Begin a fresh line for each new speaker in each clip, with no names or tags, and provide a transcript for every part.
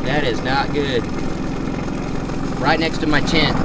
That is not good. Right next to my tent.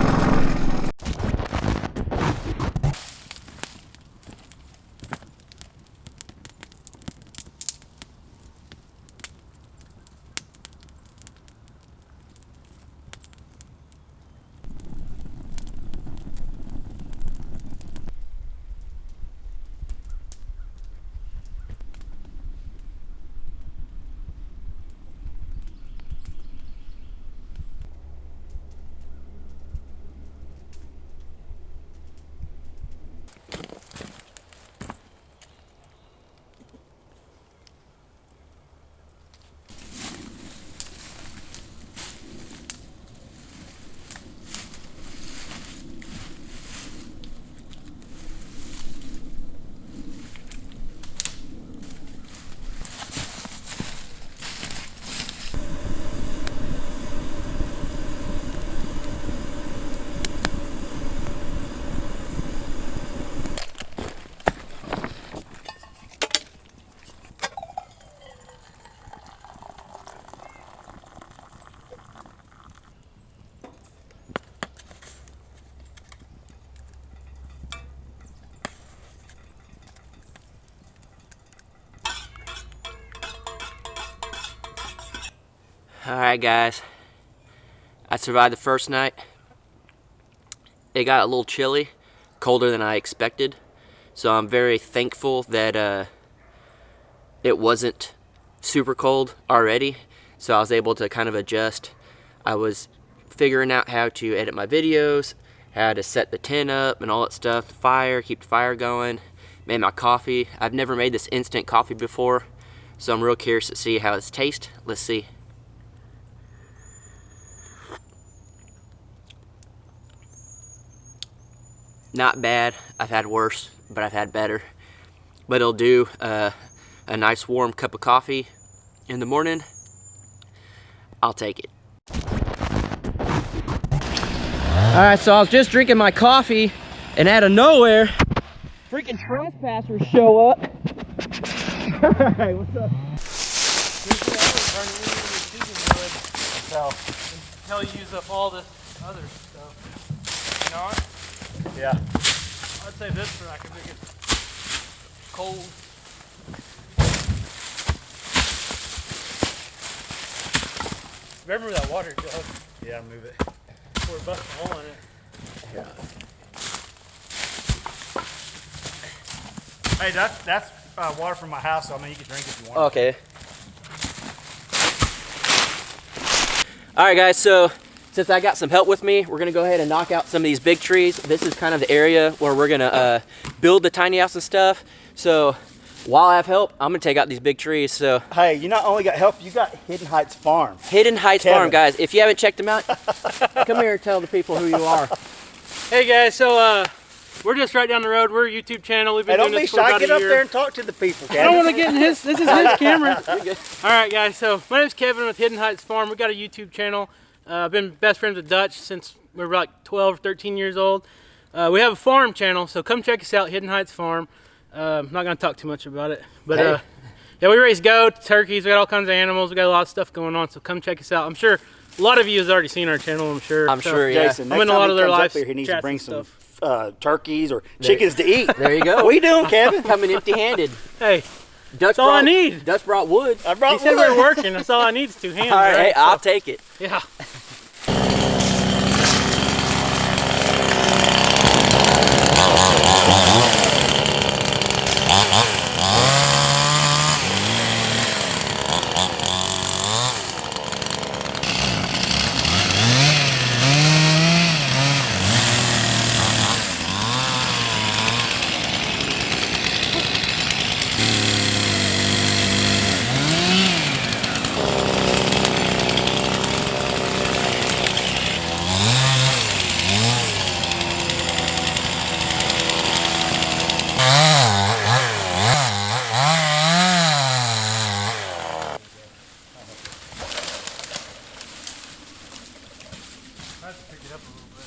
Alright guys, I survived the first night. It got a little chilly, colder than I expected, so I'm very thankful that it wasn't super cold already, so I was able to kind of adjust. I was figuring out how to edit my videos, how to set the tent up and all that stuff, the fire, keep the fire going, made my coffee. I've never made this instant coffee before, so I'm real curious to see how it's tastes. Let's see. Not bad. I've had worse, but I've had better. But it'll do a nice warm cup of coffee in the morning. I'll take it. Alright, so I was just drinking my coffee, and out of nowhere, freaking trespassers show up.
Hey, what's up?
Until you use up all this other stuff. You know what?
Yeah.
I'd say this for like a big cold. Remember that water jug?
Yeah, move it.
Before it busts a hole in it.
Yeah. Hey, that's water from my house, so I mean you can drink if you want.
Okay. Alright guys, so since I got some help with me, we're gonna go ahead and knock out some of these big trees. This is kind of the area where we're gonna build the tiny house and stuff. So while I have help, I'm gonna take out these big trees. So
Hey, you not only got help, you got Hidden Heights Farm.
Hidden Heights
Kevin.
Farm, guys. If you haven't checked them out, come here and tell the people who you are.
Hey guys, so we're just right down the road. We're a YouTube channel. We've been
Hey, don't
doing
be
this for about
shy.
a
Get up
year.
there and talk to the people,
I don't
Kevin.
want to get in his. This is his camera. All right, guys. So my name's Kevin with Hidden Heights Farm. We got a YouTube channel. I've been best friends with Dutch since we were like 12 or 13 years old. We have a farm channel, so come check us out, Hidden Heights Farm. I'm not gonna talk too much about it, but
Hey.
yeah, we raise goats, turkeys. We got all kinds of animals. We got a lot of stuff going on. So come check us out. I'm sure a lot of you have already seen our channel. I'm sure.
I'm sure, yeah.
Jason,
I'm
next
in a lot
time
of
he
their
comes
lives.
up here, he needs to
chats
bring
and
some
stuff.
turkeys or chickens to eat.
There you go.
What are you doing, Kevin?
Coming empty-handed.
Hey,
Dutch
that's all I need.
Dutch brought wood.
I brought
He said we
wood.
were working. That's all I need is 2 hands.
All right,
right?
hey, I'll take it.
Yeah. I have to pick it up a little bit.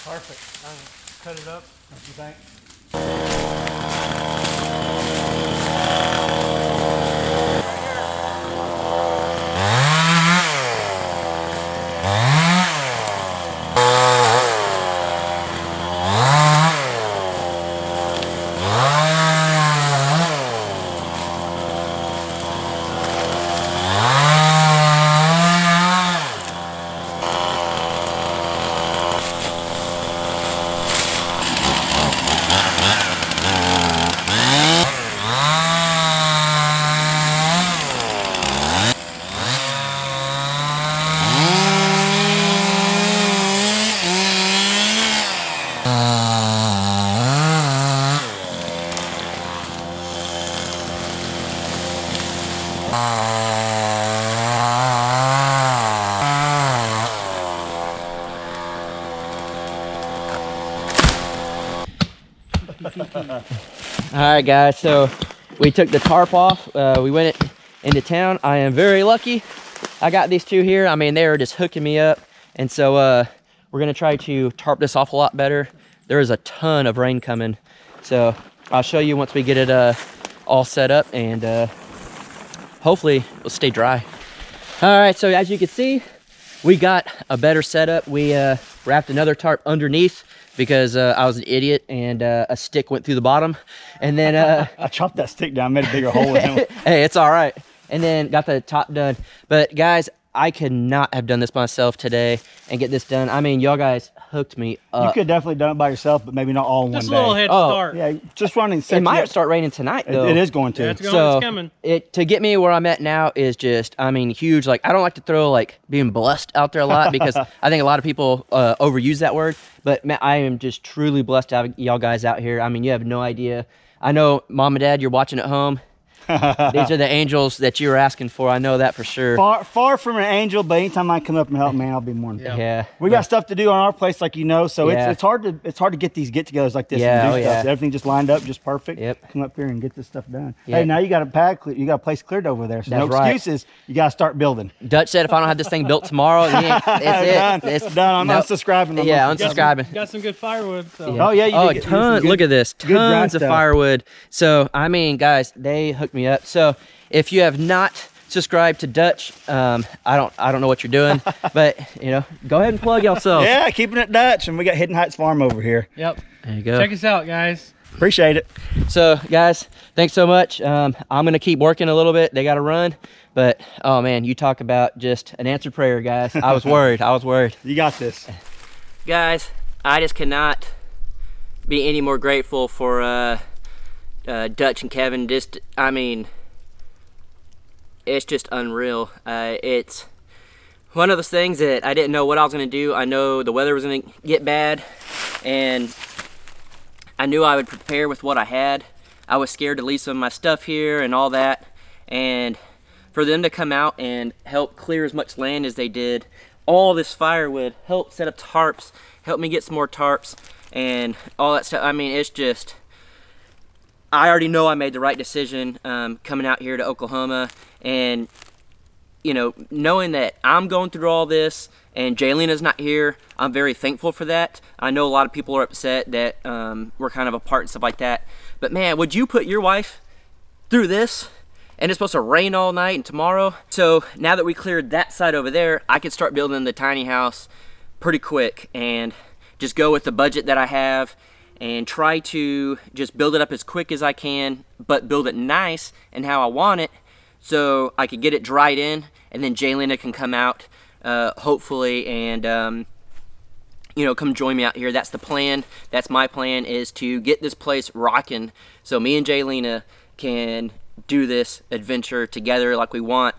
Perfect.
Cut it up.
What you think?
All right, guys, so we took the tarp off. We went into town. I am very lucky. I got these two here. I mean, they were just hooking me up. And so we're gonna try to tarp this off a lot better. There is a ton of rain coming. So I'll show you once we get it all set up, and hopefully it'll stay dry. All right, so as you can see, we got a better setup. We wrapped another tarp underneath because I was an idiot and a stick went through the bottom. And then
I chopped that stick down, made a bigger hole in him.
hey, it's all right. And then got the top done. But guys, I could not have done this myself today and get this done. I mean, y'all guys hooked me up.
You could definitely done it by yourself, but maybe not all in one
Just
day.
a little head start.
Yeah, just running.
It might start raining tonight, though.
It is going to.
Yeah, it's
So
coming.
to get me where I'm at now is just, I mean, huge. Like, I don't like to throw like being blessed out there a lot because I think a lot of people overuse that word. But man, I am just truly blessed to have y'all guys out here. I mean, you have no idea. I know, Mom and Dad, you're watching at home. These are the angels that you were asking for. I know that for sure.
Far from an angel, but anytime I come up and help, man, I'll be more than happy.
Yeah.
We got stuff to do on our place, like you know, so
Yeah.
it's hard to get these get-togethers like this
Yeah,
and
oh,
do stuff.
yeah.
So everything just lined up, just perfect.
Yep.
Come up here and get this stuff done.
Yep.
Hey, now you got a pad, you got a place cleared over there, so
That's
no
right.
excuses. You got to start building.
Dutch said if I don't have this thing built tomorrow, it's
Done.
it. It's
Done. I'm
nope.
unsubscribing.
Yeah,
I'm
unsubscribing.
Got some good firewood. So.
Yeah.
Oh, yeah, you
Oh,
did get some
tons.
good-
Look at this.
good dry
Tons of
stuff.
firewood. So, I mean, guys, they hooked me up. So, if you have not subscribed to Dutch, I don't know what you're doing, but you know, go ahead and plug yourself.
Yeah, keeping it Dutch, and we got Hidden Heights Farm over here.
Yep.
There you go.
Check us out, guys.
Appreciate it.
So, guys, thanks so much. I'm gonna keep working a little bit. They got to run, but oh man, you talk about just an answered prayer, guys. I was worried. I was worried.
You got this.
Guys, I just cannot be any more grateful for Dutch and Kevin. Just, I mean, it's just unreal. It's one of those things that I didn't know what I was going to do. I know the weather was going to get bad, and I knew I would prepare with what I had. I was scared to leave some of my stuff here and all that, and for them to come out and help clear as much land as they did, all this firewood, help set up tarps, help me get some more tarps, and all that stuff. I mean, it's just, I already know I made the right decision coming out here to Oklahoma, and you know, knowing that I'm going through all this and Jaylena's not here, I'm very thankful for that. I know a lot of people are upset that we're kind of apart and stuff like that, but man, would you put your wife through this? And it's supposed to rain all night and tomorrow. So now that we cleared that side over there, I can start building the tiny house pretty quick and just go with the budget that I have and try to just build it up as quick as I can, but build it nice and how I want it, so I could get it dried in, and then Jaylena can come out hopefully and you know, come join me out here. That's the plan. That's my plan, is to get this place rocking so me and Jaylena can do this adventure together like we want.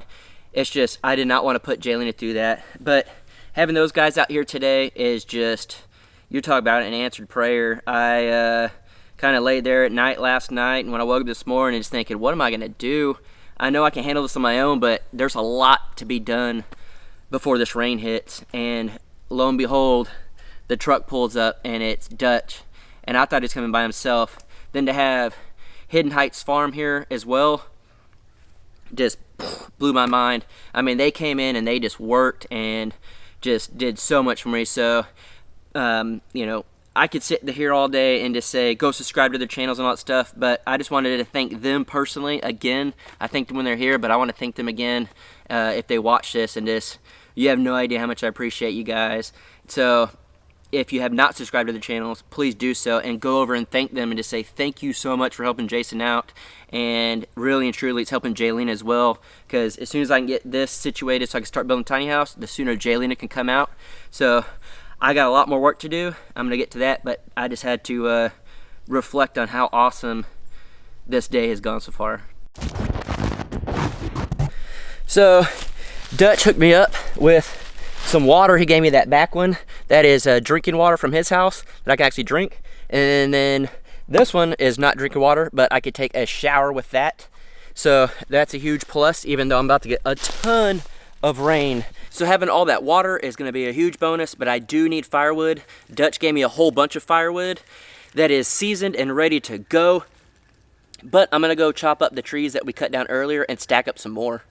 It's just, I did not want to put Jaylena through that, but having those guys out here today is just, you talk about an answered prayer. I kind of laid there at night last night, and when I woke up this morning, just thinking, what am I going to do? I know I can handle this on my own, but there's a lot to be done before this rain hits. And lo and behold, the truck pulls up and it's Dutch, and I thought he was coming by himself. Then to have Hidden Heights Farm here as well just blew my mind. I mean, they came in and they just worked and just did so much for me. So You know, I could sit here all day and just say, go subscribe to their channels and all that stuff, but I just wanted to thank them personally. Again, I thank them when they're here, but I want to thank them again if they watch this, and just, you have no idea how much I appreciate you guys. So if you have not subscribed to their channels, please do so, and go over and thank them and just say thank you so much for helping Jason out. And really and truly, it's helping Jaylena as well, because as soon as I can get this situated so I can start building a tiny house, the sooner Jaylena can come out. So I got a lot more work to do. I'm gonna get to that, but I just had to reflect on how awesome this day has gone so far. So Dutch hooked me up with some water. He gave me that back one. That is drinking water from his house that I can actually drink. And then this one is not drinking water, but I could take a shower with that. So that's a huge plus, even though I'm about to get a ton of rain. So having all that water is gonna be a huge bonus, but I do need firewood. Dutch gave me a whole bunch of firewood that is seasoned and ready to go. But I'm gonna go chop up the trees that we cut down earlier and stack up some more.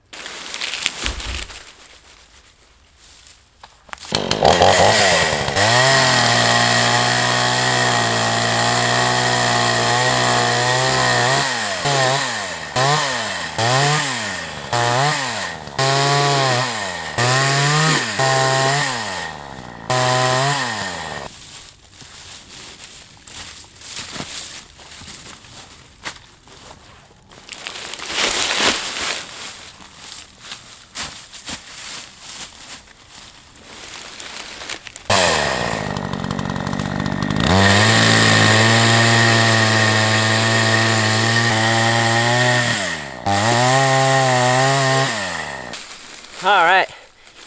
All right,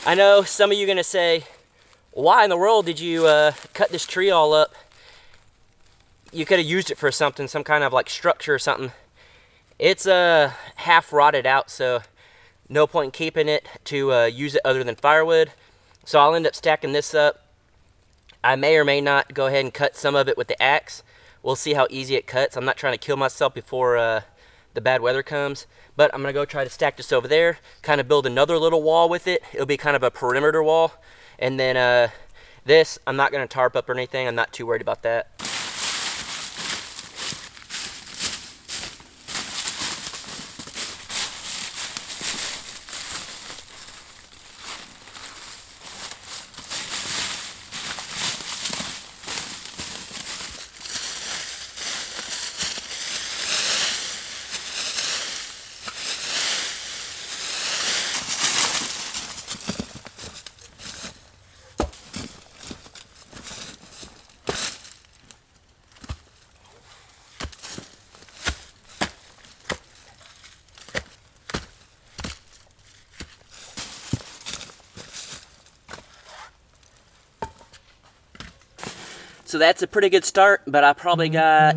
I know some of you are gonna say, why in the world did you cut this tree all up? You could have used it for something, some kind of like structure or something. It's half rotted out, so no point in keeping it to use it other than firewood. So I'll end up stacking this up. I may or may not go ahead and cut some of it with the axe. We'll see how easy it cuts. I'm not trying to kill myself before the bad weather comes, but I'm gonna go try to stack this over there, kind of build another little wall with it. It'll be kind of a perimeter wall. And then this, I'm not gonna tarp up or anything. I'm not too worried about that. So that's a pretty good start, but I probably got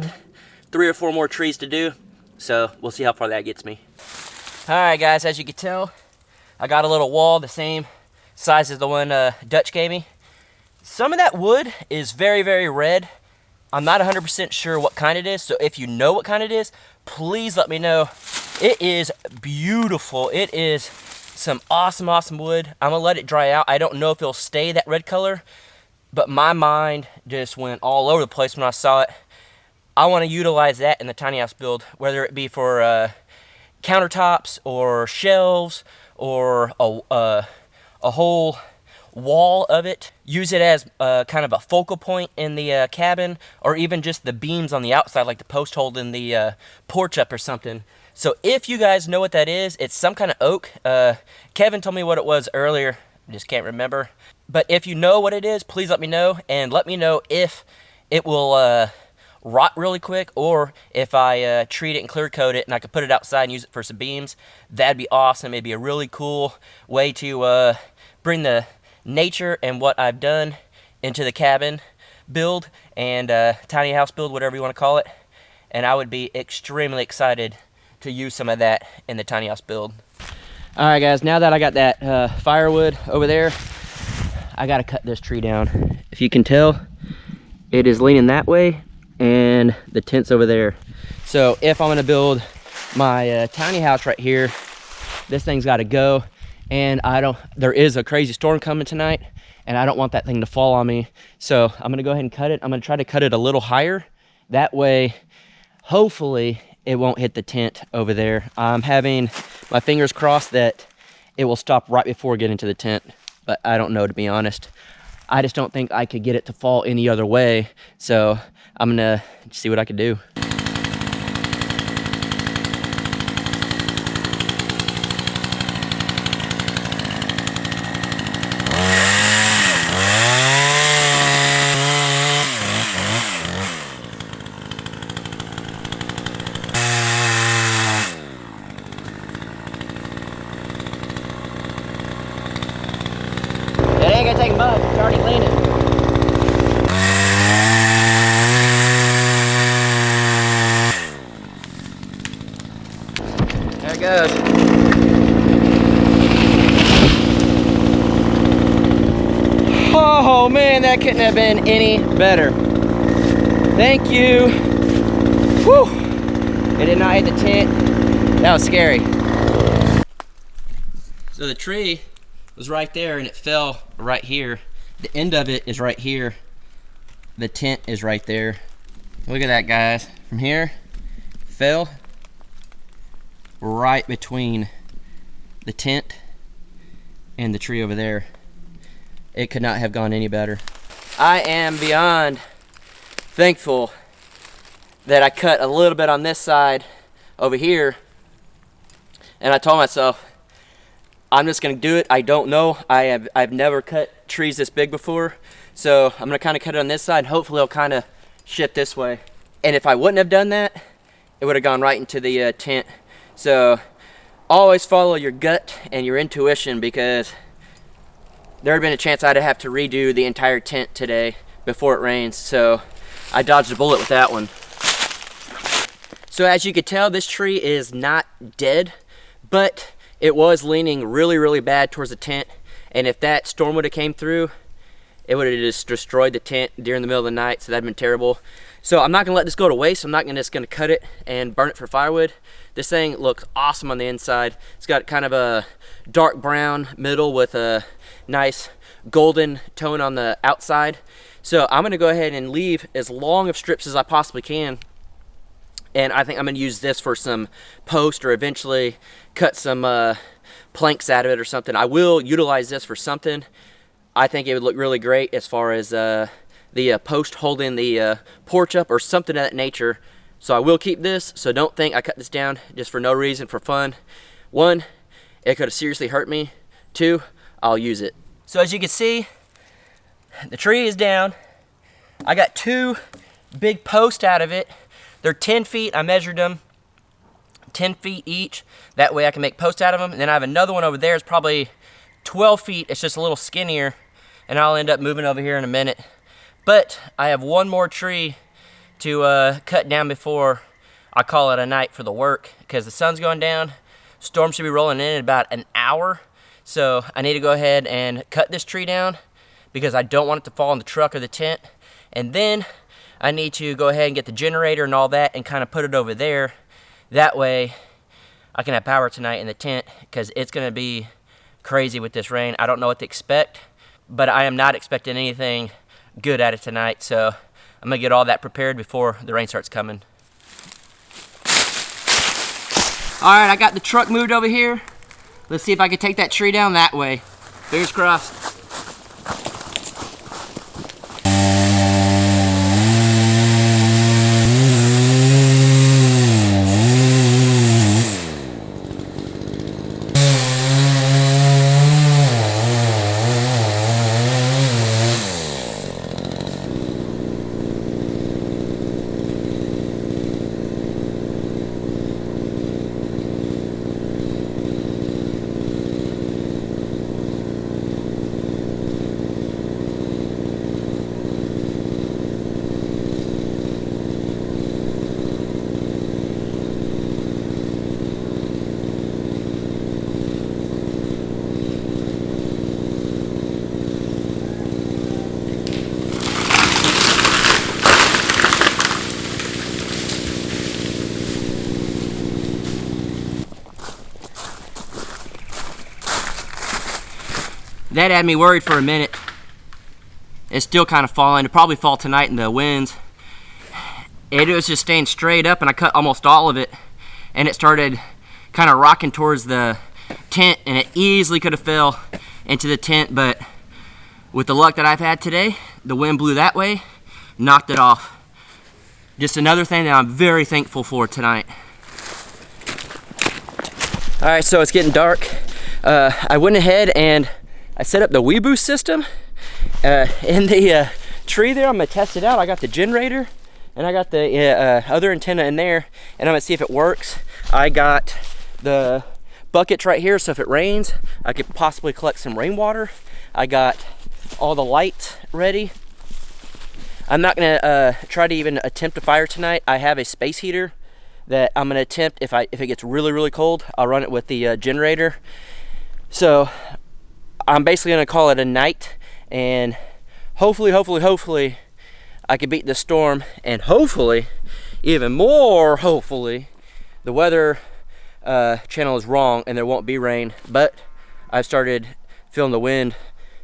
3 or 4 more trees to do. So we'll see how far that gets me. All right, guys, as you can tell, I got a little wall the same size as the one Dutch gave me. Some of that wood is very, very red. I'm not 100% sure what kind it is, so if you know what kind it is, please let me know. It is beautiful. It is some awesome, awesome wood. I'm gonna let it dry out. I don't know if it'll stay that red color, but my mind just went all over the place when I saw it. I want to utilize that in the tiny house build, whether it be for countertops or shelves or a whole wall of it. Use it as kind of a focal point in the cabin, or even just the beams on the outside, like the post holding the porch up or something. So if you guys know what that is, it's some kind of oak. Kevin told me what it was earlier. I just can't remember. But if you know what it is, please let me know, and let me know if it will rot really quick, or if I treat it and clear coat it and I could put it outside and use it for some beams. That'd be awesome. It'd be a really cool way to bring the nature and what I've done into the cabin build and tiny house build, whatever you want to call it. And I would be extremely excited to use some of that in the tiny house build. All right, guys, now that I got that firewood over there, I gotta cut this tree down. If you can tell, it is leaning that way and the tent's over there. So if I'm gonna build my tiny house right here, this thing's gotta go. And there is a crazy storm coming tonight, and I don't want that thing to fall on me. So I'm gonna go ahead and cut it. I'm gonna try to cut it a little higher. That way, hopefully, it won't hit the tent over there. I'm having my fingers crossed that it will stop right before getting to the tent, but I don't know, to be honest. I just don't think I could get it to fall any other way. So I'm gonna see what I can do. It ain't gonna take much, it's already leaning. There it goes. Oh man, that couldn't have been any better. Thank you. Whew. It did not hit the tent. That was scary. So the tree was right there and it fell right here. The end of it is right here. The tent is right there. Look at that, guys. From here, fell right between the tent and the tree over there. It could not have gone any better. I am beyond thankful that I cut a little bit on this side over here, and I told myself, I'm just gonna do it. I don't know. I've never cut trees this big before, so I'm gonna kind of cut it on this side. Hopefully it'll kind of shift this way. And if I wouldn't have done that, it would have gone right into the tent. So always follow your gut and your intuition, because there had been a chance I'd have to redo the entire tent today before it rains. So I dodged a bullet with that one. So as you can tell, this tree is not dead, but it was leaning really, really bad towards the tent. And if that storm would have came through, it would have just destroyed the tent during the middle of the night. So that'd been terrible. So I'm not gonna let this go to waste. I'm not just gonna cut it and burn it for firewood. This thing looks awesome on the inside. It's got kind of a dark brown middle with a nice golden tone on the outside. So I'm gonna go ahead and leave as long of strips as I possibly can. And I think I'm gonna use this for some post, or eventually cut some planks out of it or something. I will utilize this for something. I think it would look really great as far as the post holding the porch up or something of that nature. So I will keep this, so don't think I cut this down just for no reason, for fun. One, it could have seriously hurt me. Two, I'll use it. So as you can see, the tree is down. I got two big posts out of it. They're 10 feet, I measured them, 10 feet each. That way I can make posts out of them. And then I have another one over there, it's probably 12 feet. It's just a little skinnier, and I'll end up moving over here in a minute. But I have one more tree to cut down before I call it a night for the work, because the sun's going down. Storm should be rolling in about an hour. So I need to go ahead and cut this tree down, because I don't want it to fall in the truck or the tent. And then I need to go ahead and get the generator and all that and kind of put it over there. That way I can have power tonight in the tent, because it's going to be crazy with this rain. I don't know what to expect, but I am not expecting anything good at it tonight. So I'm going to get all that prepared before the rain starts coming. All right, I got the truck moved over here. Let's see if I can take that tree down that way. Fingers crossed. That had me worried for a minute. It's still kind of falling. It'll probably fall tonight in the winds. It was just staying straight up, and I cut almost all of it, and it started kind of rocking towards the tent, and it easily could have fell into the tent, but with the luck that I've had today, the wind blew that way, knocked it off. Just another thing that I'm very thankful for tonight. All right, so it's getting dark. I went ahead and I set up the WeBoost system in the tree there. I'm gonna test it out. I got the generator and I got the other antenna in there, and I'm gonna see if it works. I got the buckets right here, so if it rains, I could possibly collect some rainwater. I got all the lights ready. I'm not gonna try to even attempt a fire tonight. I have a space heater that I'm gonna attempt. If it gets really cold, I'll run it with the generator. So I'm basically gonna call it a night, and hopefully I can beat the storm, and hopefully, even more hopefully, the weather channel is wrong and there won't be rain. But I've started feeling the wind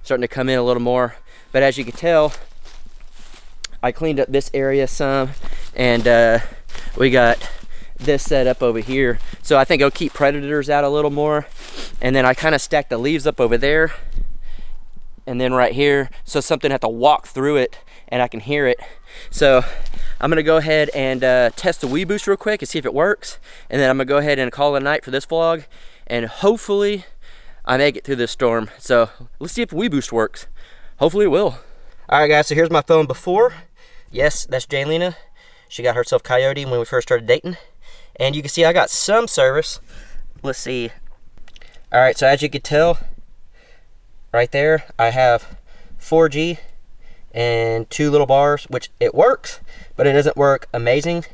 starting to come in a little more. But as you can tell, I cleaned up this area some, and we got this set up over here. So I think I'll keep predators out a little more. And then I kind of stacked the leaves up over there and then right here, so something have to walk through it and I can hear it. So I'm gonna go ahead and test the WeBoost real quick and see if it works, and then I'm gonna go ahead and call it a night for this vlog, and hopefully I make it through this storm. So let's see if WeBoost works. Hopefully it will. All right guys, so here's my phone before. Yes, that's Jaylena. She got herself Coyote when we first started dating, and you can see I got some service. Let's see. All right, so as you can tell right there, I have 4G and 2 little bars, which it works, but it doesn't work amazing.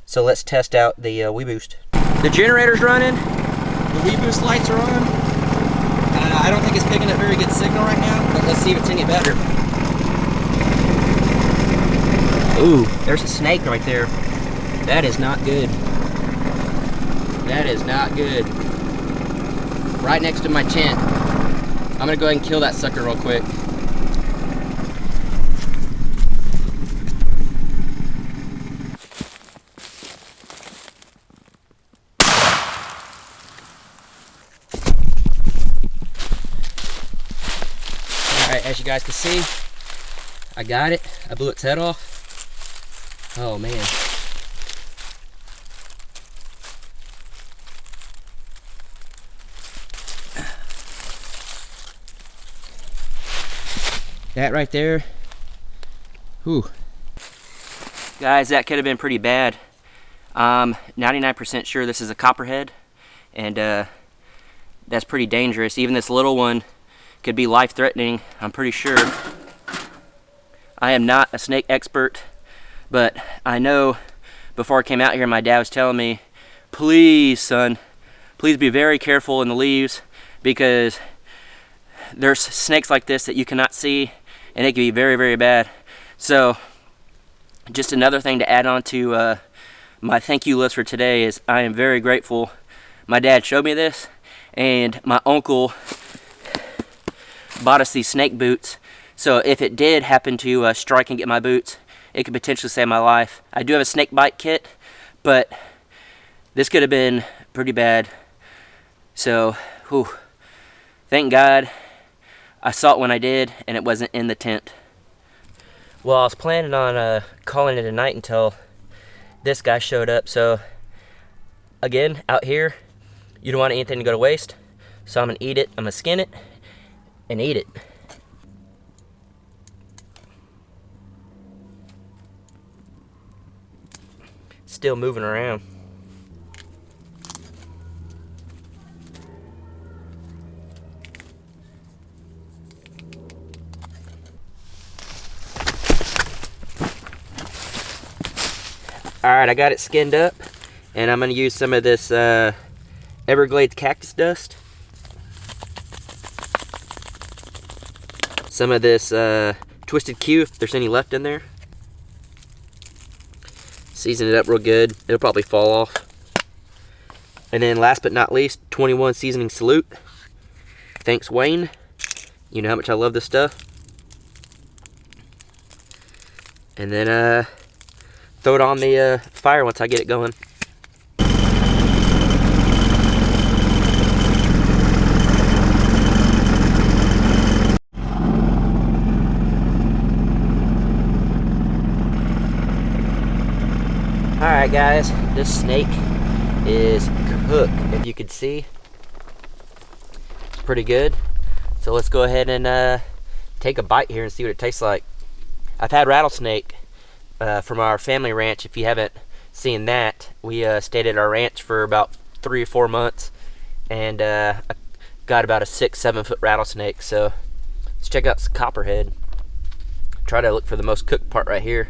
So let's test out the WeBoost. The generator's running, the WeBoost lights are on. I don't think it's picking up very good signal right now, but let's see if it's any better. Ooh, there's a snake right there. That is not good. That is not good. Right next to my tent. I'm gonna go ahead and kill that sucker real quick. Alright, as you guys can see, I got it. I blew its head off. Oh man. That right there, whew. Guys, that could have been pretty bad. 99% sure this is a copperhead, and that's pretty dangerous. Even this little one could be life-threatening, I'm pretty sure. I am not a snake expert, but I know before I came out here, my dad was telling me, please, son, please be very careful in the leaves, because there's snakes like this that you cannot see, and it can be very bad. So just another thing to add on to my thank you list for today is I am very grateful my dad showed me this, and my uncle bought us these snake boots. So if it did happen to strike and get my boots, it could potentially save my life. I do have a snake bite kit, but this could have been pretty bad. So, whew, thank God I saw it when I did, and it wasn't in the tent. Well, I was planning on calling it a night until this guy showed up. So, again, out here, you don't want anything to go to waste. So I'm gonna eat it, I'm gonna skin it, and eat it. Still moving around. Alright, I got it skinned up, and I'm going to use some of this Everglades cactus dust. Some of this Twisted Q, if there's any left in there. Season it up real good. It'll probably fall off. And then last but not least, 21 Seasoning Salute. Thanks, Wayne. You know how much I love this stuff. and then throw it on the fire once I get it going. Alright guys, this snake is cooked, if you could see. It's pretty good. So let's go ahead and take a bite here and see what it tastes like. I've had rattlesnake from our family ranch. If you haven't seen that, we stayed at our ranch for about 3 or 4 months, and I got about a 6-7 foot rattlesnake. So let's check out some copperhead. Try to look for the most cooked part right here.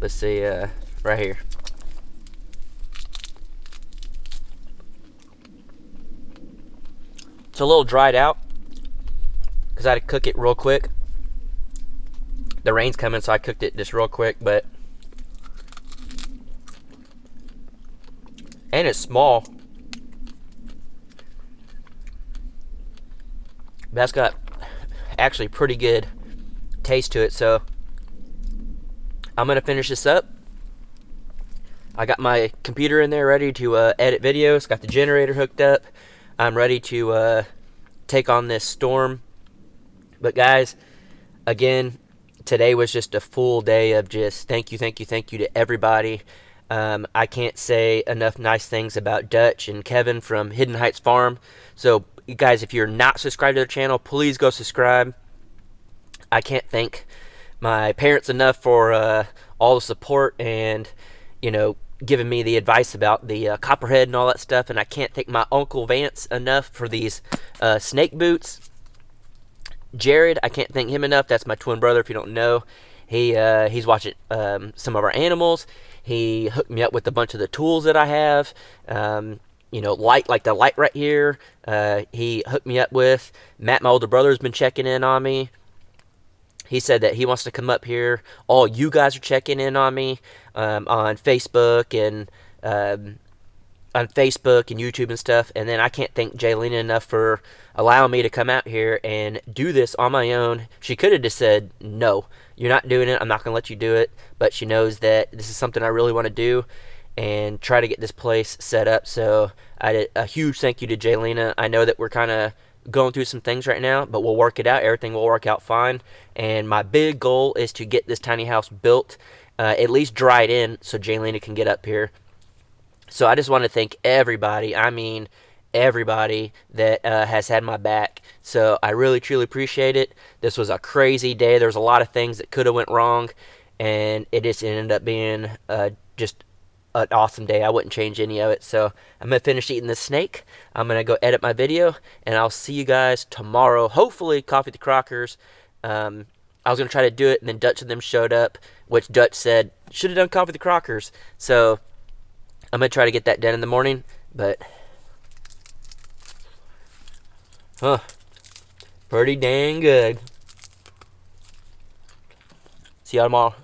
Let's see, right here. It's a little dried out because I had to cook it real quick. The rain's coming, so I cooked it just real quick, but and it's small. That's got actually pretty good taste to it, so I'm gonna finish this up. I got my computer in there ready to edit videos, got the generator hooked up. I'm ready to take on this storm. But guys, again, today was just a full day of just thank you to everybody. I can't say enough nice things about Dutch and Kevin from Hidden Heights Farm. So you guys, if you're not subscribed to their channel, please go subscribe. I can't thank my parents enough for all the support and, you know, giving me the advice about the copperhead and all that stuff. And I can't thank my Uncle Vance enough for these snake boots. Jared, I can't thank him enough. That's my twin brother, if you don't know. He's watching some of our animals. He hooked me up with a bunch of the tools that I have. You know, like the light right here. He hooked me up with. Matt, my older brother, has been checking in on me. He said that he wants to come up here. All you guys are checking in on me on Facebook and YouTube and stuff. And then I can't thank Jaylena enough for allowing me to come out here and do this on my own. She could have just said, no, you're not doing it. I'm not going to let you do it. But she knows that this is something I really want to do and try to get this place set up. So I did a huge thank you to Jaylena. I know that we're kind of going through some things right now, but we'll work it out. Everything will work out fine. And my big goal is to get this tiny house built, at least dried in, so Jaylena can get up here. So I just want to thank everybody. I mean, everybody that has had my back. So I really, truly appreciate it. This was a crazy day. There was a lot of things that could have went wrong, and it just ended up being just an awesome day. I wouldn't change any of it. So I'm going to finish eating this snake. I'm going to go edit my video, and I'll see you guys tomorrow. Hopefully, Coffee at the Crockers. I was going to try to do it, and then Dutch and them showed up, which Dutch said, should have done Coffee at the Crockers. So I'm going to try to get that done in the morning, but pretty dang good. See y'all tomorrow.